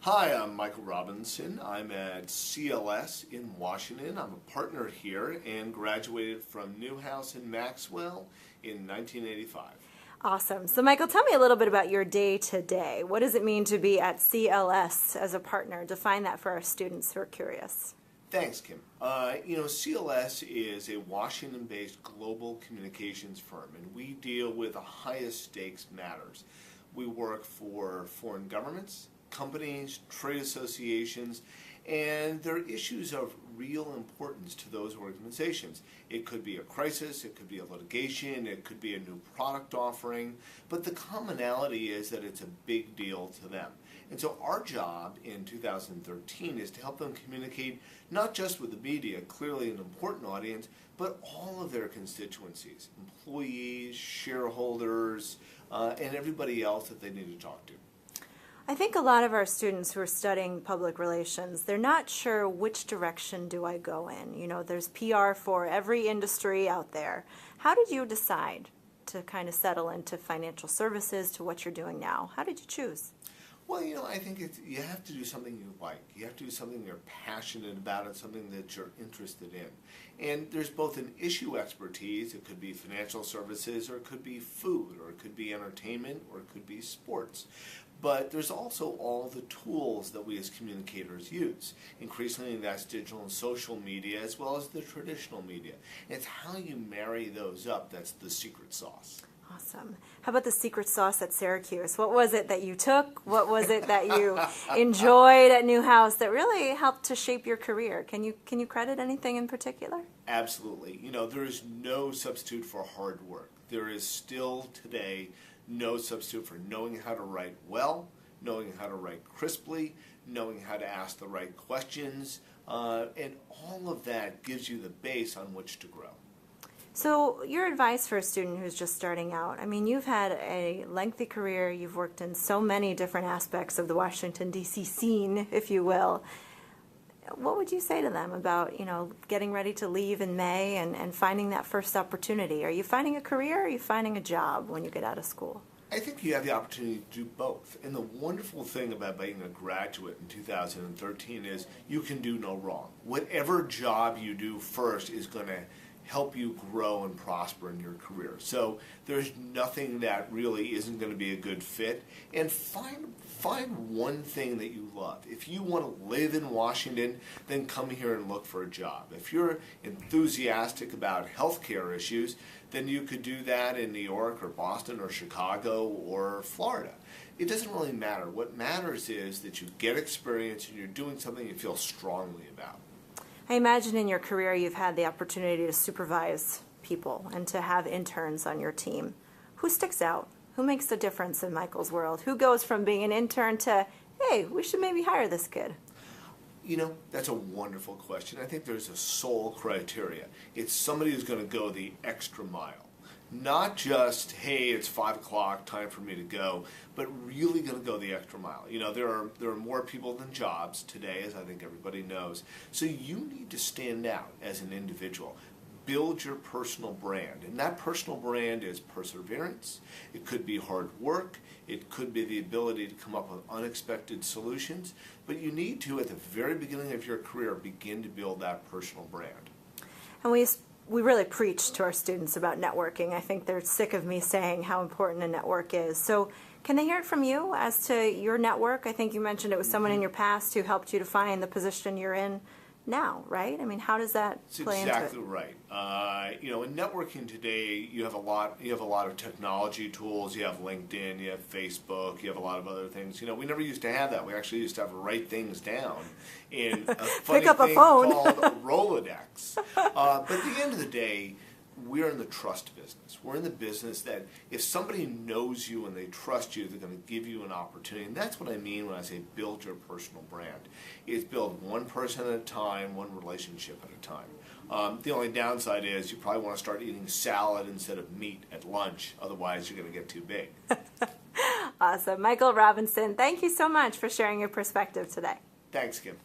Hi, I'm Michael Robinson. I'm at CLS in Washington. I'm a partner here and graduated from Newhouse in Maxwell in 1985. Awesome. So Michael, tell me a little bit about your day-to-day. What does it mean to be at CLS as a partner? Define that for our students who are curious. Thanks, Kim. CLS is a Washington-based global communications firm, and we deal with the highest stakes matters. We work for foreign governments, companies, trade associations, and there are issues of real importance to those organizations. It could be a crisis, it could be a litigation, it could be a new product offering, but the commonality is that it's a big deal to them. And so our job in 2013 is to help them communicate not just with the media, clearly an important audience, but all of their constituencies, employees, shareholders, and everybody else that they need to talk to. I think a lot of our students who are studying public relations, they're not sure which direction do I go in. You know, there's PR for every industry out there. How did you decide to kind of settle into financial services to what you're doing now? How did you choose? Well, I think you have to do something you like. You have to do something you're passionate about and something that you're interested in. And there's both an issue expertise, it could be financial services, or it could be food, or it could be entertainment, or it could be sports. But there's also all the tools that we as communicators use. Increasingly that's digital and social media as well as the traditional media. And it's how you marry those up that's the secret sauce. Awesome. How about the secret sauce at Syracuse? What was it that you took? What was it that you enjoyed at Newhouse that really helped to shape your career? Can you credit anything in particular? Absolutely. There is no substitute for hard work. There is still today no substitute for knowing how to write well, knowing how to write crisply, knowing how to ask the right questions, and all of that gives you the base on which to grow. So your advice for a student who's just starting out, I mean, you've had a lengthy career, you've worked in so many different aspects of the Washington, D.C. scene, if you will. What would you say to them about, getting ready to leave in May and finding that first opportunity? Are you finding a career or are you finding a job when you get out of school? I think you have the opportunity to do both. And the wonderful thing about being a graduate in 2013 is you can do no wrong. Whatever job you do first is going to help you grow and prosper in your career. So there's nothing that really isn't going to be a good fit. And find one thing that you love. If you want to live in Washington, then come here and look for a job. If you're enthusiastic about healthcare issues, then you could do that in New York or Boston or Chicago or Florida. It doesn't really matter. What matters is that you get experience and you're doing something you feel strongly about. I imagine in your career you've had the opportunity to supervise people and to have interns on your team. Who sticks out? Who makes the difference in Michael's world? Who goes from being an intern to, hey, we should maybe hire this kid? That's a wonderful question. I think there's a sole criteria. It's somebody who's going to go the extra mile. Not just, hey, it's 5 o'clock, time for me to go, but really going to go the extra mile. There are more people than jobs today, as I think everybody knows. So you need to stand out as an individual. Build your personal brand. And that personal brand is perseverance. It could be hard work. It could be the ability to come up with unexpected solutions. But you need to, at the very beginning of your career, begin to build that personal brand. And we really preach to our students about networking. I think they're sick of me saying how important a network is. So can they hear it from you as to your network? I think you mentioned it was someone in your past who helped you to find the position you're in now, right? I mean, how does that play into it? That's exactly right. In networking today, you have a lot of technology tools. You have LinkedIn, you have Facebook, you have a lot of other things. We never used to have that. We actually used to have to write things down in a funny Pick up thing a phone called a Rolodex. But at the end of the day, we're in the trust business. We're in the business that if somebody knows you and they trust you, they're going to give you an opportunity. And that's what I mean when I say build your personal brand. It's build one person at a time, one relationship at a time. The only downside is you probably want to start eating salad instead of meat at lunch. Otherwise, you're going to get too big. Awesome. Michael Robinson, thank you so much for sharing your perspective today. Thanks, Kim.